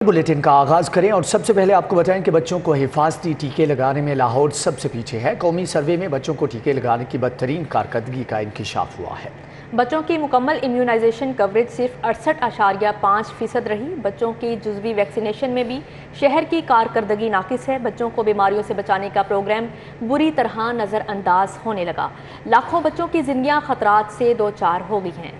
Bulletin का आगाज करें और सबसे पहले आपको बताएं कि बच्चों को हिफाजती टीके लगाने में लाहौर सबसे पीछे है। कौमी सर्वे में बच्चों को टीके लगाने की बदतरीन कारकर्दगी का इंकशाफ हुआ है। बच्चों की मुकम्मल इम्यूनाइजेशन कवरेज सिर्फ 68.5% रही। बच्चों की जुज़वी वैक्सीनेशन में भी शहर की कारकर्दगी नाकिस है। बच्चों को बीमारियों से बचाने का प्रोग्राम बुरी तरह नज़रअंदाज होने लगा। लाखों बच्चों की जिंदगियां खतरात से दो चार हो गई हैं।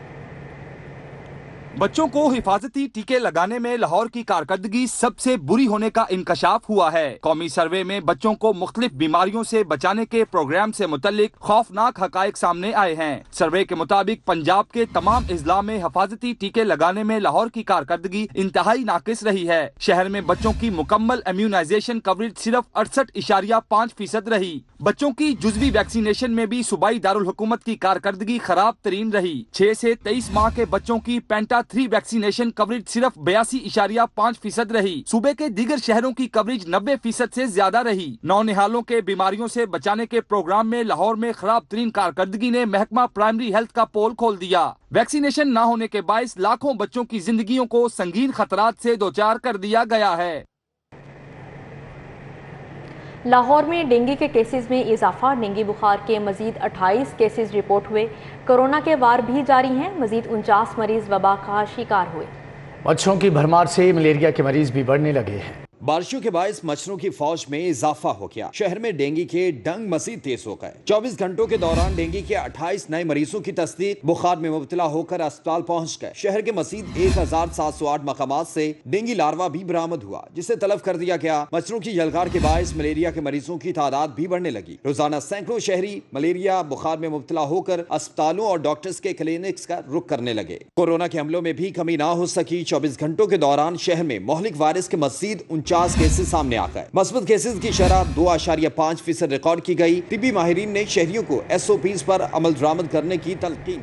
बच्चों को हिफाजती टीके लगाने में लाहौर की कारकर्दगी सबसे बुरी होने का इंकशाफ हुआ है। कौमी सर्वे में बच्चों को मुख्तलिफ बीमारियों से बचाने के प्रोग्राम से मुतल्लिक खौफनाक हकायक सामने आए हैं। सर्वे के मुताबिक पंजाब के तमाम अजला में हिफाजती टीके लगाने में लाहौर की कारकर्दगी इंतहाई नाकिस रही है। शहर में बच्चों की मुकम्मल इम्यूनाइजेशन कवरेज सिर्फ 68.5% रही। बच्चों की जुज़वी वैक्सीनेशन में भी सूबाई दारुल हुकूमत की कारकर्दगी खराब तरीन रही। 6 से 23 माह के बच्चों की पेंटा 3 वैक्सीनेशन कवरेज सिर्फ 82.5% रही। सूबे के दीगर शहरों की कवरेज 90% से ज्यादा रही। नौनिहालों के बीमारियों से बचाने के प्रोग्राम में लाहौर में खराब तरीन कारकर्दगी ने महकमा प्राइमरी हेल्थ का पोल खोल दिया। वैक्सीनेशन न होने के बायस लाखों बच्चों की जिंदगियों को संगीन खतरात से दोचार कर दिया गया है। लाहौर में डेंगू के केसेस में इजाफा। डेंगू बुखार के मजीद 28 केसेस रिपोर्ट हुए। कोरोना के वार भी जारी हैं। मजीद 49 मरीज वबा का शिकार हुए। मच्छरों की भरमार से मलेरिया के मरीज भी बढ़ने लगे हैं। बारिशों के बायस मच्छरों की फौज में इजाफा हो गया। शहर में डेंगू के डंग मजीद तेज हो गए। 24 घंटों के दौरान डेंगू के 28 नए मरीजों की तस्दीक। बुखार में मुब्तला होकर अस्पताल पहुंच गए। शहर के मजीद 1708 मकामात से डेंगू लार्वा भी बरामद हुआ, जिसे तलब कर दिया गया। मच्छरों की यलगार के बायस मलेरिया के मरीजों की तादाद भी बढ़ने लगी। रोजाना सैकड़ों शहरी मलेरिया बुखार में मुब्तला होकर अस्पतालों और डॉक्टर्स के क्लिनिक्स का रुख करने लगे। कोरोना के हमलों में भी कमी ना हो सकी। 24 घंटों के दौरान शहर में मोहलिक वायरस के मजीद 49 केसेस सामने आ गए। मस्बत केसेस की शरह 2.5% रिकॉर्ड की गई। तिब्बी माहिरीन ने शहरियों को SOPs पर अमल दरामद करने की तलकीन।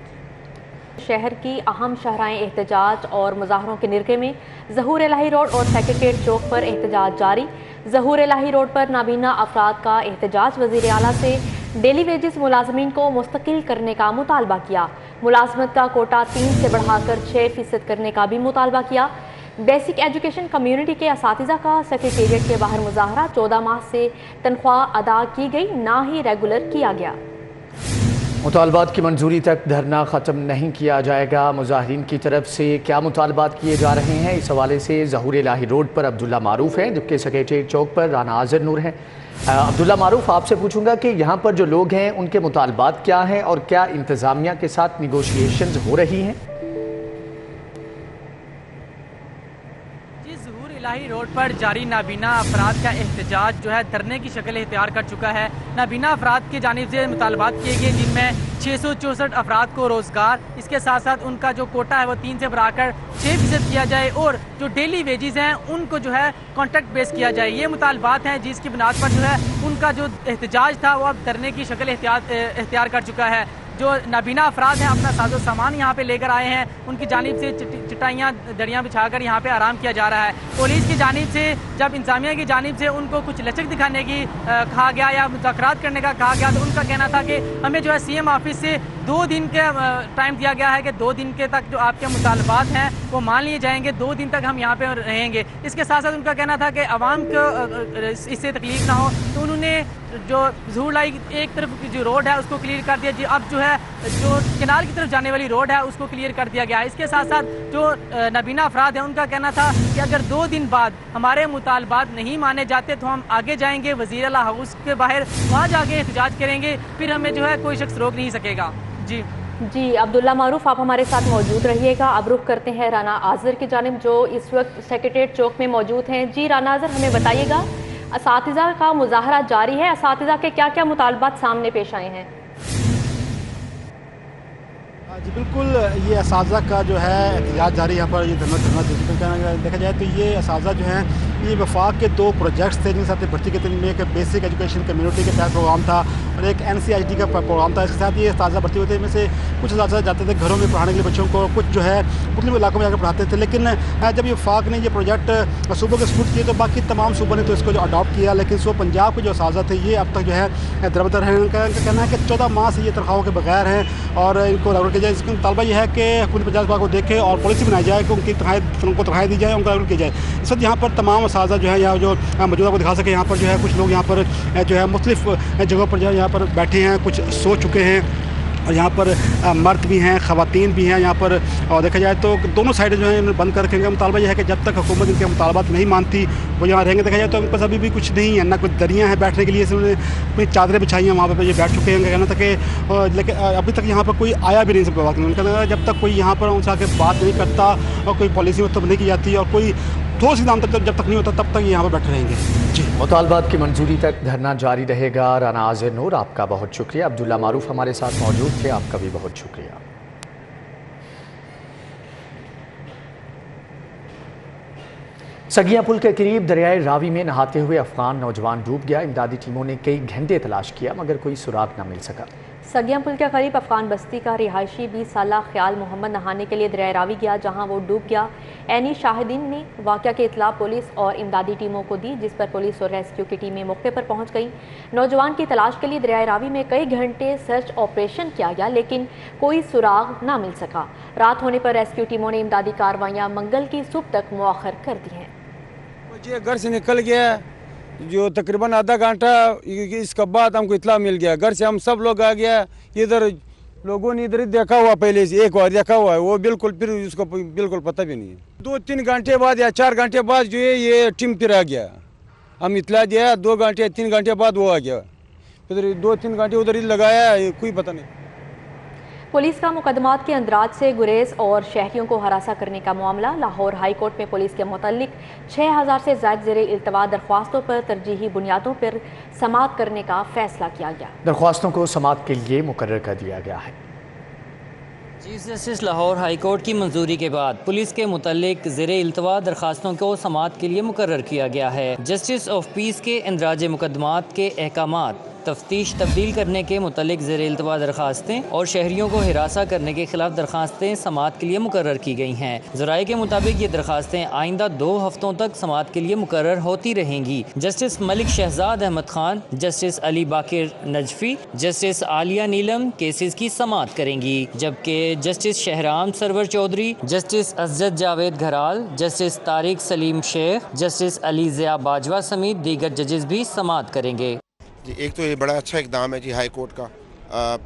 शहर की अहम शाहराएं एहतजाज और मुजाहरों के निरके में। ज़हूर इलाही रोड और सेक्रेटेरिएट चौक पर एहतजाज जारी। ज़हूर इलाही रोड पर नाबीना अफराद का एहतजाज। वज़ीर आला से डेली वेजेस मुलाजमीन को मुस्तकिल करने का मुतालबा किया। मुलाजमत का कोटा 3 से बढ़ाकर 6% करने का भी मुतालबा किया। बेसिक एजुकेशन कम्युनिटी के असातिज़ा का सेक्रेटेरिएट के बाहर मुजाहरा। 14 माह से तनख्वाह अदा की गई, ना ही रेगुलर किया गया। मुतालबात की मंजूरी तक धरना ख़त्म नहीं किया जाएगा। मुजाहिरीन की तरफ से क्या मुतालबात किए जा रहे हैं, इस हवाले से ज़हूर इलाही रोड पर अब्दुल्ला मारूफ हैं, जबकि सेक्रेटेरिएट चौक पर राना आज़र नूर हैं। अब्दुल्ला मारूफ, आपसे पूछूंगा कि यहाँ पर जो लोग हैं उनके मुतालबात क्या हैं और क्या इंतज़ामिया के साथ निगोशिएशंस हो रही हैं? इलाही रोड पर जारी नाबीना अफराद का एहतजाज जो है धरने की शक्ल इख्तियार कर चुका है। नाबीना अफराद की जानिब से मुतालबात किए गए, जिनमें 664 अफराद को रोज़गार, इसके साथ साथ उनका जो कोटा है वो 3 से बढ़ाकर 6% किया जाए और जो डेली वेजेस हैं उनको जो है कॉन्ट्रैक्ट बेस किया जाए। ये मुतालबात हैं जिसकी बुनियाद पर जो है उनका जो एहतजाज था वो अब धरने की शक्ल इख्तियार कर चुका है। जो नाबीना अफराद हैं अपना साजो सामान यहाँ पे लेकर आए हैं। उनकी जानिब से चटाइयाँ दरियाँ बिछाकर यहाँ पे आराम किया जा रहा है। पुलिस की जानिब से जब इंतजामिया की जानिब से उनको कुछ लचक दिखाने की कहा गया या मुज़ाकरात करने का कहा गया, तो उनका कहना था कि हमें जो है CM ऑफिस से 2 दिन के टाइम दिया गया है कि 2 दिन के तक जो आपके मुतालबात हैं वो मान लिए जाएंगे। 2 दिन तक हम यहाँ पे रहेंगे। इसके साथ साथ उनका कहना था कि आवाम को इससे तकलीफ ना हो, तो उन्होंने जो ज़हूर इलाही एक तरफ की जो रोड है उसको क्लियर कर दिया जी। अब जो है जो किनार की तरफ जाने वाली रोड है उसको क्लियर कर दिया गया। इसके साथ साथ जो नाबीना अफराद हैं उनका कहना था कि अगर 2 दिन बाद हमारे मुतालबात नहीं माने जाते तो हम आगे जाएंगे वज़ीर आला हाउस के बाहर, वहाँ जाके एहतजाज करेंगे, फिर हमें जो है कोई शख्स रोक नहीं सकेगा। जी अब्दुल्ला मारूफ, आप हमारे साथ मौजूद रहिएगा। अब रुख करते हैं राना आज़र की जानिब जो इस वक्त सेक्रेटेरिएट चौक में मौजूद हैं। जी राना आज़र, हमें बताइएगा, असातिज़ा का मुजाहरा जारी है, असातिज़ा के क्या क्या मुतालबात सामने पेश आए हैं? जी बिल्कुल, ये असातिज़ा का जो है एहतजाज जारी यहाँ पर, ये धरना देखा जाए तो ये असातिज़ा जो हैं ये वफाक के 2 प्रोजेक्ट्स थे जिनके साथ भर्ती के दिन में एक बेसिक एजुकेशन कम्युनिटी के तहत प्रोग्राम था और एक NCIT का प्रोग्राम था। इसके साथ ये ताज़ा भर्ती होते में से कुछ ताज़ा जाते थे घरों में पढ़ाने के लिए बच्चों को, कुछ जो है मुख्तलिफ इलाकों में जाकर पढ़ाते थे। लेकिन जब ये वफाक ने ये प्रोजेक्ट सूबों के सपुर्द किए तो बाकी तमाम सूबों ने तो इसको जो अडॉप्ट किया, लेकिन सो पंजाब के जो असातिज़ा थे ये अब तक जो है दरबदर हैं। उनका कहना है कि 14 माह से ये तनख्वाहों के बगैर हैं और इनको रेगुलर किया जाए। इसका मुतालबा ये है कि हुकूमत पंजाब को देखे और पॉलिसी बनाई जाए कि उनको तनख्वाहें दी जाए, उनको रेगुलर किया जाए। इस वक्त यहाँ पर तमाम असातिज़ा जो है यहाँ जो मौजूदा को दिखा सके, यहाँ पर जो है कुछ लोग यहाँ पर जो है मुख्तलिफ जगहों पर जो है यहाँ पर बैठे हैं, कुछ सो चुके हैं और यहाँ पर मर्द भी हैं, ख़वातीन भी हैं यहाँ पर। और देखा जाए तो दोनों साइडें जो हैं बंद कर रखेंगे। मुतालबा यह है कि जब तक हुकूमत इनके मुतालबात नहीं मानती वो यहाँ रहेंगे। देखा जाए तो उनके पास अभी भी कुछ नहीं है, ना कुछ दरियाँ हैं बैठने के लिए, उन्होंने अपनी चादरें बिछाई हैं, वहाँ पर ये बैठ चुके हैं। कहना था कि लेकिन अभी तक यहाँ पर कोई आया भी नहीं सब बात नहीं। उनका कहना है जब तक कोई यहाँ पर उनसे आके बात नहीं करता और कोई पॉलिसी मतलब नहीं की जाती और कोई ठोस इक़दाम तक जब तक नहीं होता तब तक यहाँ पर बैठे रहेंगे। जी, मुतालबात की मंजूरी तक धरना जारी रहेगा। राना आज़िर नूर, आपका बहुत शुक्रिया। अब्दुल्ला मारूफ हमारे साथ मौजूद थे, आपका भी बहुत शुक्रिया। सगिया पुल के करीब दरियाए रावी में नहाते हुए अफगान नौजवान डूब गया। इमदादी टीमों ने कई घंटे तलाश किया मगर कोई सुराग न मिल सका। सगिया पुल के करीब अफगान बस्ती का रिहायशी 20 साला ख्याल मोहम्मद नहाने के लिए दरियाए रावी गया, जहां वो डूब गया। ऐनी शाहिदीन ने वाक़या की इतला पुलिस और इमदादी टीमों को दी, जिस पर पुलिस और रेस्क्यू की टीमें मौके पर पहुंच गईं। नौजवान की तलाश के लिए दरियाए रावी में कई घंटे सर्च ऑपरेशन किया गया, लेकिन कोई सुराग ना मिल सका। रात होने पर रेस्क्यू टीमों ने इमदादी कार्रवाइयाँ मंगल की सुबह तक मुअख्खर कर दी हैं। मुझे घर से निकल गया जो तकरीबन आधा घंटा, इसके बाद हमको इतला मिल गया। घर से हम सब लोग आ गया, इधर लोगों ने इधर ही देखा हुआ, पहले से एक बार देखा हुआ है वो, बिल्कुल फिर उसको बिल्कुल पता भी नहीं है। 2-3 घंटे बाद या 4 घंटे बाद जो है ये टीम फिर आ गया। हम इतला दिया 2 घंटे 3 घंटे बाद वो आ गया, फिर 2-3 घंटे उधर ही लगाया, कोई पता नहीं। पुलिस का मुकदमात के अंदराज से गुरेज और शहरियों को हरासा करने का मामला। लाहौर हाई कोर्ट में पुलिस के मुतल्लिक 6000 से ज़ायद ज़ेरे इल्तवा दरख्वास्तों पर तरजीही बुनियादों पर समाअत करने का फैसला किया गया। दरख्वास्तों को समाअत के लिए मुकर्रर कर दिया गया है। Chief justice Lahore high court की मंजूरी के बाद पुलिस के मुतल्लिक ज़ेरे इल्तवा दरख्वास्तों को समाअत के लिए मुकर्रर किया गया है। जस्टिस ऑफ पीस के इंदराज मुकदमात के अहकामात, तफ्तीश तब्दील करने के मुतल्लिक ज़ेरे इल्तवा दरख्वास्तें और शहरियों को हिरासा करने के खिलाफ दरख्वास्तें समाअत के लिए मुकर्रर की गई हैं। ज़राए के मुताबिक ये दरख्वास्तें आइंदा 2 हफ्तों तक समाअत के लिए मुकर्रर होती रहेंगी। Justice Malik Shahzad Ahmed Khan, Justice Ali Baqir Najafi, Justice Aalia Neelam cases की समाअत करेंगी, जबकि Justice Shahram Sarwar Chaudhry, Justice Asjad Javed Ghural, Justice Tariq Saleem Sheikh, Justice Ali Zia Bajwa समेत दीगर जजेस भी समाअत करेंगे। जी, एक तो ये बड़ा अच्छा इक़दाम है जी हाई कोर्ट का।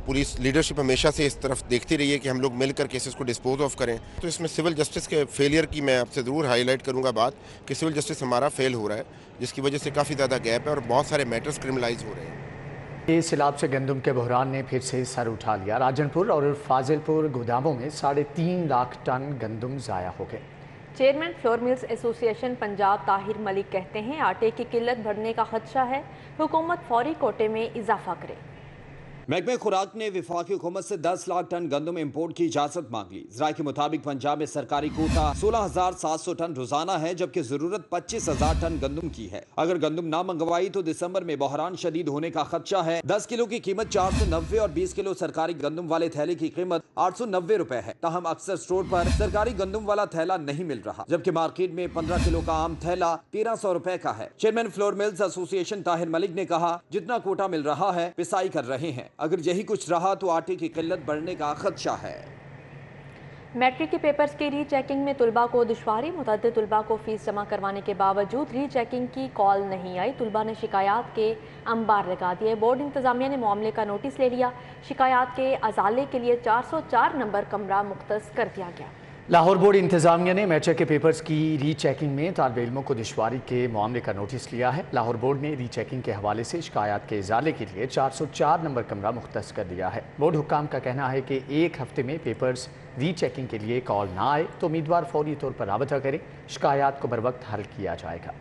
पुलिस लीडरशिप हमेशा से इस तरफ देखती रही है कि हम लोग मिलकर केसेस को डिस्पोज ऑफ करें। तो इसमें सिविल जस्टिस के फेलियर की मैं आपसे ज़रूर हाईलाइट करूंगा बात कि सिविल जस्टिस हमारा फेल हो रहा है, जिसकी वजह से काफ़ी ज़्यादा गैप है और बहुत सारे मैटर्स क्रिमिनलाइज हो रहे हैं। इस सैलाब से गंदम के बहरान ने फिर से सर उठा लिया। राजनपुर और फाजिलपुर गोदामों में 3.5 लाख टन गंदम ज़ाया हो गए। Chairman flour mills association Punjab Tahir Malik कहते हैं आटे की किल्लत बढ़ने का खदशा है, हुकूमत फौरी कोटे में इजाफा करे। महकमे खुराक ने वफाकी हुकूमत से 10 लाख टन गंदम इम्पोर्ट की इजाजत मांग ली। ज़राए के मुताबिक पंजाब में सरकारी कोटा 16,700 टन रोजाना है, जबकि जरूरत 25,000 टन गंदम की है। अगर गंदम ना मंगवाई तो दिसंबर में बहरान शदीद होने का खदशा है। 10 किलो की कीमत 490 और 20 किलो सरकारी गंदम वाले थैले की कीमत 890 रुपए है। ताहम अक्सर स्टोर पर सरकारी गंदम वाला थैला नहीं मिल रहा, जबकि मार्केट में 15 किलो का आम थैला 1300 रुपए का है। Chairman flour mills association Tahir Malik ने कहा, जितना कोटा मिल रहा है पिसाई कर रहे हैं, अगर यही कुछ रहा तो आटे की किल्लत बढ़ने का खदशा है। मैट्रिक के पेपर्स की री चेकिंग में तुलबा को दुश्वारी। मुतअद्दिद तुलबा को फीस जमा करवाने के बावजूद री चेकिंग की कॉल नहीं आई। तुलबा ने शिकायत के अंबार लगा दिए। बोर्ड इंतजामिया ने मामले का नोटिस ले लिया। शिकायत के अजाले के लिए 404 नंबर कमरा मुख्तस कर दिया गया। लाहौर बोर्ड इंतजामिया ने मैट्रिक के पेपर्स की री चेकिंग में तालिब इल्मों को दुश्वारी के मामले का नोटिस लिया है। लाहौर बोर्ड ने री चेकिंग के हवाले से शिकायत के इजाले के लिए 404 नंबर कमरा मुख्तस कर दिया है। बोर्ड हुक्काम का कहना है कि 1 हफ्ते में पेपर्स री चेकिंग के लिए कॉल ना आए तो उम्मीदवार फौरी तौर पर राबता करें, शिकायत को बर वक्त हल किया जाएगा।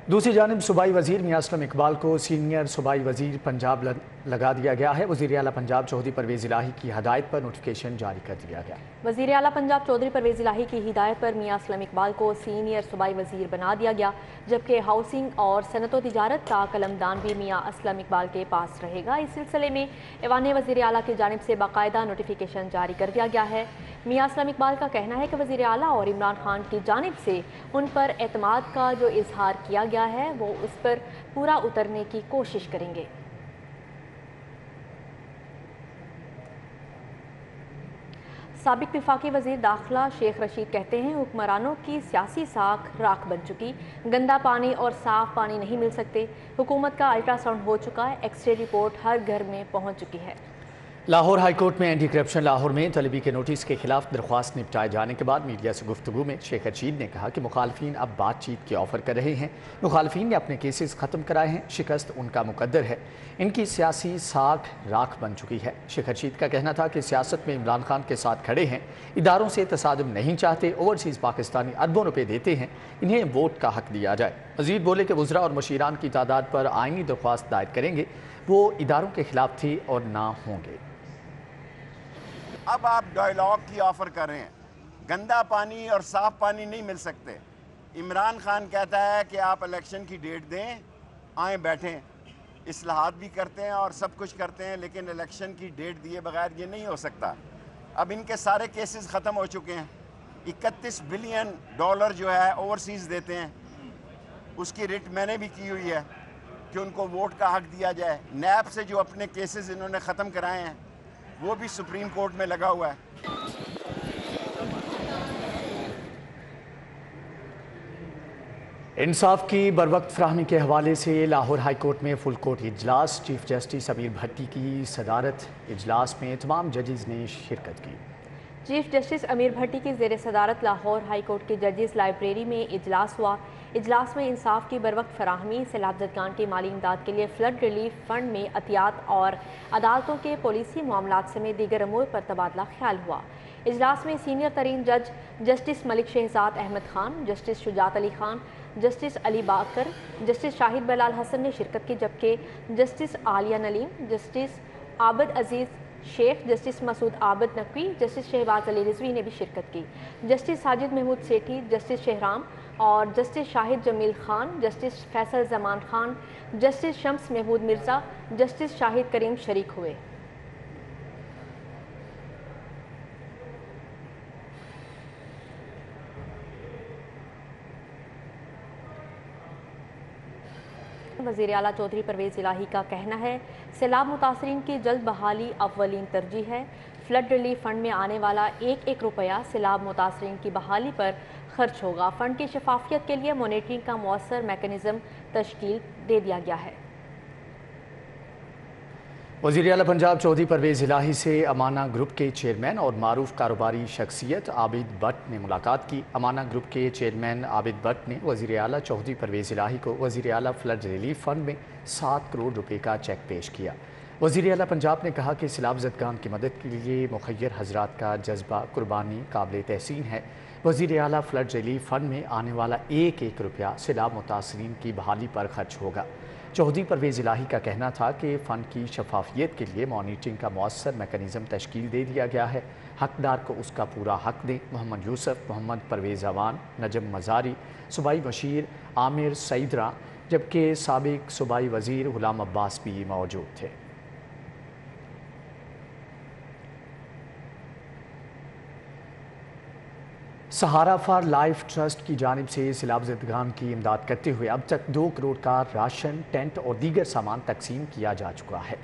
दूसरी जानिब सूबाई वजीर मियां असलम इकबाल को सीनियर सूबाई वजीर पंजाब लगा दिया गया है। वज़ीर आला पंजाब चौधरी परवेज़ इलाही की हदायत पर नोटिफिकेशन जारी कर दिया गया। वज़ीर आला पंजाब चौधरी परवेज़ इलाही की हिदायत पर मियां असलम इकबाल को सीनियर सूबाई वज़ीर बना दिया गया, जबकि हाउसिंग और सनत व तिजारत का कलमदान भी मियां असलम इकबाल के पास रहेगा। इस सिलसिले में ऐवान वज़ीर आला की जानिब से बाकायदा नोटिफिकेशन जारी कर दिया गया है। मियां असलम इकबाल का कहना है कि वज़ीर आला और इमरान खान की जानिब से उन पर एतमाद का जो इजहार किया गया है वो उस पर पूरा उतरने की कोशिश करेंगे। साबिक विफाकी वज़ीर दाखिला शेख रशीद कहते हैं हुक्मरानों की सियासी साख राख बन चुकी, गंदा पानी और साफ पानी नहीं मिल सकते। हुकूमत का अल्ट्रासाउंड हो चुका है, एक्सरे रिपोर्ट हर घर में पहुंच चुकी है। लाहौर हाई कोर्ट में एंटी करप्शन लाहौर में तलबी के नोटिस के खिलाफ दरख्वास्त निपटाए जाने के बाद मीडिया से गुफ्तगू में शेख रशीद ने कहा कि मुखालफिन अब बातचीत के ऑफर कर रहे हैं। मुखालफिन ने अपने केसेस ख़त्म कराए हैं, शिकस्त उनका मुकद्दर है, इनकी सियासी साख राख बन चुकी है। शेख रशीद का कहना था कि सियासत में इमरान खान के साथ खड़े हैं, इदारों से तसादुम नहीं चाहते, ओवरसीज़ पाकिस्तानी अरबों रुपये देते हैं, इन्हें वोट का हक दिया जाए। मज़ीद बोले कि वज़रा और मशीरान की तादाद पर आइनी दरख्वास्त दायर करेंगे, वो इदारों के खिलाफ थे और ना होंगे। अब आप डायलॉग की ऑफ़र कर रहे हैं, गंदा पानी और साफ़ पानी नहीं मिल सकते। इमरान खान कहता है कि आप इलेक्शन की डेट दें, आए बैठें, इस्लाहात भी करते हैं और सब कुछ करते हैं, लेकिन इलेक्शन की डेट दिए बगैर ये नहीं हो सकता। अब इनके सारे केसेस ख़त्म हो चुके हैं। 31 बिलियन डॉलर जो है ओवरसीज़ देते हैं, उसकी रिट मैंने भी की हुई है कि उनको वोट का हक दिया जाए। नैब से जो अपने केसेस इन्होंने ख़त्म कराए हैं वो भी सुप्रीम कोर्ट में लगा हुआ है। इंसाफ की बरवक्त फ्राहमी के हवाले से लाहौर हाई कोर्ट में फुल कोर्ट इजलास, चीफ जस्टिस अमीर भट्टी की सदारत इजलास में तमाम जजेस ने शिरकत की। चीफ जस्टिस अमीर भट्टी की ज़ेर सदारत लाहौर हाई कोर्ट की जजेस लाइब्रेरी में इजलास हुआ। इजलास में इंसाफ की बरवक्त फराहमी, सैलाब-ज़दगान की माली इमदाद के लिए फ्लड रिलीफ फंड में अतियात और अदालतों के पॉलिसी मामलात समेत दीगर अमूर पर तबादला ख्याल हुआ। इजलास में सीनियर तरीन जज Justice Malik Shahzad Ahmed Khan, Justice Shujaat Ali Khan, Justice Ali Baqar, Justice Shahid Bilal Hassan ने शिरकत की, जबकि Justice Aalia Neelum, Justice Abid Aziz Sheikh, Justice Masood Abid Naqvi, Justice Shahbaz Ali Rizvi ने भी शिरकत की। जस्टिस साजिद महमूद सेठी, जस्टिस शहराम और Justice Shahid Jamil Khan, Justice Faisal Zaman Khan, Justice Shams Mehmood Mirza, Justice Shahid Karim शरीक हुए। वज़ीर आला चौधरी परवेज़ इलाही का कहना है सैलाब मुतासरीन की जल्द बहाली अव्वलीन तरजीह है। फ्लड रिलीफ फंड में आने वाला एक रुपया सैलाब मुतासरीन की बहाली पर खर्च होगा। फंड की शफाफियत के लिए मॉनिटरिंग का मौसर मैकेनिज़्म तश्कील दे दिया गया है। वज़ीर आला पंजाब चौधरी परवेज़ इलाही से अमाना ग्रुप के चेयरमैन और मारूफ कारोबारी शख्सियत आबिद भट्ट ने मुलाकात की। अमाना ग्रुप के चेयरमैन आबिद भट्ट ने वज़ीर आला चौधरी परवेज़ इलाही को वज़ीर आला फ्लड रिलीफ फंड में 7 करोड़ रुपए का चेक पेश किया। वज़ीर आला पंजाब ने कहा कि सैलाब-ज़दगान की मदद के लिए मुखय्यर हज़रात का जज्बा कुर्बानी काबिल तहसीन है। वज़ीर आला फ्लड रिलीफ फंड में आने वाला एक रुपया सैलाब मुतासरीन की बहाली पर खर्च होगा। चौधरी परवेज़ इलाही का कहना था कि फ़ंड की शफाफियत के लिए मॉनिटरिंग का मौसर मैकेनिज़्म तश्कील दे दिया गया है। हकदार को उसका पूरा हक दें। मोहम्मद यूसुफ, मोहम्मद परवेज़ अवान, नजम मज़ारी, सूबाई बशीर, आमिर सईदरा, जबकि साबिक सूबाई वज़ीर गुलाम अब्बास भी मौजूद थे। सहारा फॉर लाइफ ट्रस्ट की जानिब से सैलाब-ज़दगान की इमदाद करते हुए अब तक 2 करोड़ का राशन, टेंट और दीगर सामान तकसीम किया जा चुका है।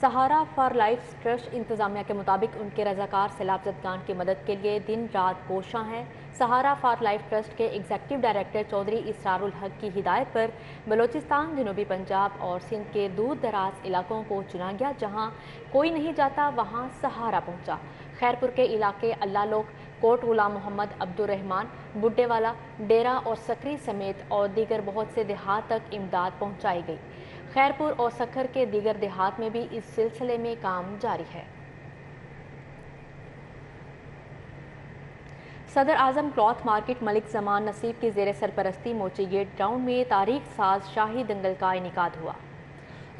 सहारा फॉर लाइफ ट्रस्ट इंतज़ामिया के मुताबिक उनके रज़ाकार सैलाब-ज़दगान की मदद के लिए दिन रात कोशां हैं। सहारा फॉर लाइफ ट्रस्ट के एग्जीक्यूटिव डायरेक्टर चौधरी इसरारुल हक की हिदायत पर बलोचिस्तान, जनूबी पंजाब और सिंध के दूर दराज इलाकों को चुना गया। जहाँ कोई नहीं जाता वहाँ सहारा पहुँचा। खैरपुर के इलाके अल्लाह लोग, कोट गुलाम मोहम्मद, अब्दुर्रहमान, बुड्ढेवाला, डेरा और सकरी समेत और दीगर बहुत से देहात तक इमदाद पहुँचाई गई। खैरपुर और सखर के दीगर देहात में भी इस सिलसिले में काम जारी है। सदर आजम क्लॉथ मार्केट मलिक जमान नसीब की ज़ेर सरपरस्ती मोची गेट ग्राउंड में तारीख साज शाही दंगल का इनेकाद हुआ।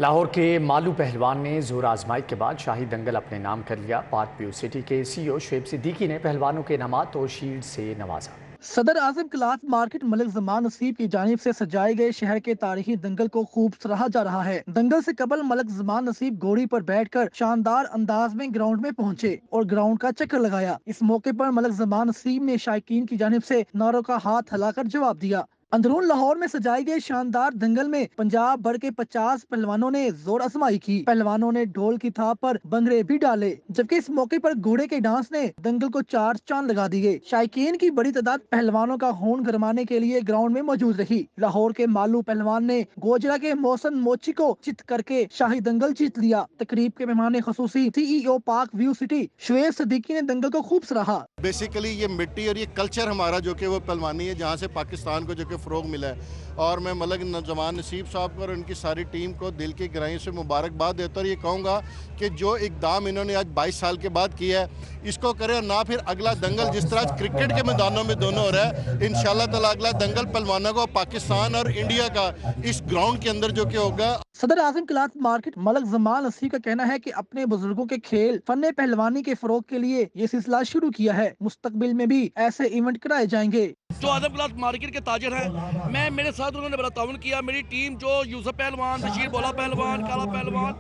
لاہور کے مالو پہلوان نے زور آزمائی کے بعد شاہی دنگل اپنے نام کر لیا۔ پارک ویو سٹی کے سی او شعیب صدیقی نے پہلوانوں کے انعامات اور شیلڈ سے نوازا۔ صدر اعظم کلاتھ مارکیٹ ملک زمان نصیب کی جانب سے سجائے گئے شہر کے تاریخی دنگل کو خوب سراہا جا رہا ہے۔ دنگل سے قبل ملک زمان نصیب گھوڑی پر بیٹھ کر شاندار انداز میں گراؤنڈ میں پہنچے اور گراؤنڈ کا چکر لگایا۔ اس موقع پر ملک زمان نصیب نے شائقین کی جانب سے نعروں کا ہاتھ ہلا کر جواب دیا۔ اندرون لاہور میں سجائی گئے شاندار دنگل میں پنجاب بھر کے 50 پہلوانوں نے زور آزمائی کی۔ پہلوانوں نے ڈھول کی تھاپ پر بنگڑے بھی ڈالے، جبکہ اس موقع پر گھوڑے کے ڈانس نے دنگل کو 4 چاند لگا دیے۔ شائقین کی بڑی تعداد پہلوانوں کا خون گرمانے کے لیے گراؤنڈ میں موجود رہی۔ لاہور کے مالو پہلوان نے گوجرا کے محسن موچی کو چت کر کے شاہی دنگل جیت لیا۔ تقریب کے مہمان خصوصی C E O Park View City Shoaib Siddiqui نے دنگل کو خوب سراہا۔ بیسیکلی یہ مٹی اور یہ کلچر ہمارا جو کہ وہ پہلوانی ہے، جہاں سے پاکستان کو جو کہ فروغ ملا ہے، اور میں ملک زمان نصیب صاحب کو اور ان کی ساری ٹیم کو دل کی گہرائیوں سے مبارکباد دیتا اور یہ کہوں گا کہ جو اقدام انہوں نے آج 22 سال کے بعد کیا ہے اس کو کرے، اور نہ پھر اگلا دنگل جس طرح کرکٹ کے میدانوں میں دونوں ہو رہا ہے، انشاءاللہ تعالی اگلا دنگل پہلوانوں کو پاکستان اور انڈیا کا اس گراؤنڈ کے اندر جو کہ ہوگا۔ صدر اعظم کلاتھ مارکیٹ ملک زمان نصیب کا کہنا ہے کہ اپنے بزرگوں کے کھیل فن پہلوانی کے فروغ کے لیے یہ سلسلہ شروع کیا ہے۔ مستقبل میں بھی ایسے ایونٹ کرائے جائیں گے۔ جو اعظم کلاتھ مارکیٹ کے تاجر ہیں، میرے ساتھ انہوں نے بڑا تعاون کیا۔ میری ٹیم جو یوسف پہلوان، بشیر بولا پہلوان، کالا پہلوان،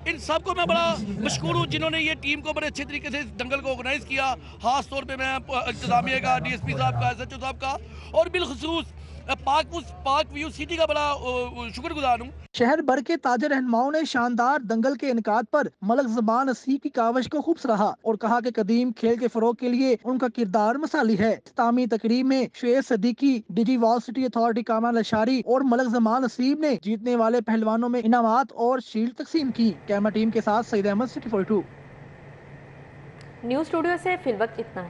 ان سب کو میں بڑا مشکور ہوں جنہوں نے یہ ٹیم کو بڑے اچھے طریقے سے اس دنگل کو آرگنائز کیا۔ خاص طور پہ میں انتظامیہ کا، ڈی ایس پی صاحب کا، ایس ایچ او صاحب کا، اور بالخصوص پارک ویو سٹی کا بڑا شکر گزار ہوں۔ شہر بھر کے تاجر رہنماؤں نے شاندار دنگل کے انعقاد پر ملک زمان نصیب کی کاوش کو خوب سراہا اور کہا کہ قدیم کھیل کے فروغ کے لیے ان کا کردار مثالی ہے۔ اختتامی تقریب میں شعیب صدیقی، ڈیجی وال سٹی اتھارٹی کامران لشاری اور ملک زمان نصیب نے جیتنے والے پہلوانوں میں انعامات اور شیلڈ تقسیم کی۔ کیمرہ ٹیم کے ساتھ سعید احمد، سٹی 42 نیوز اسٹوڈیو سے فی الوقت اتنا ہے۔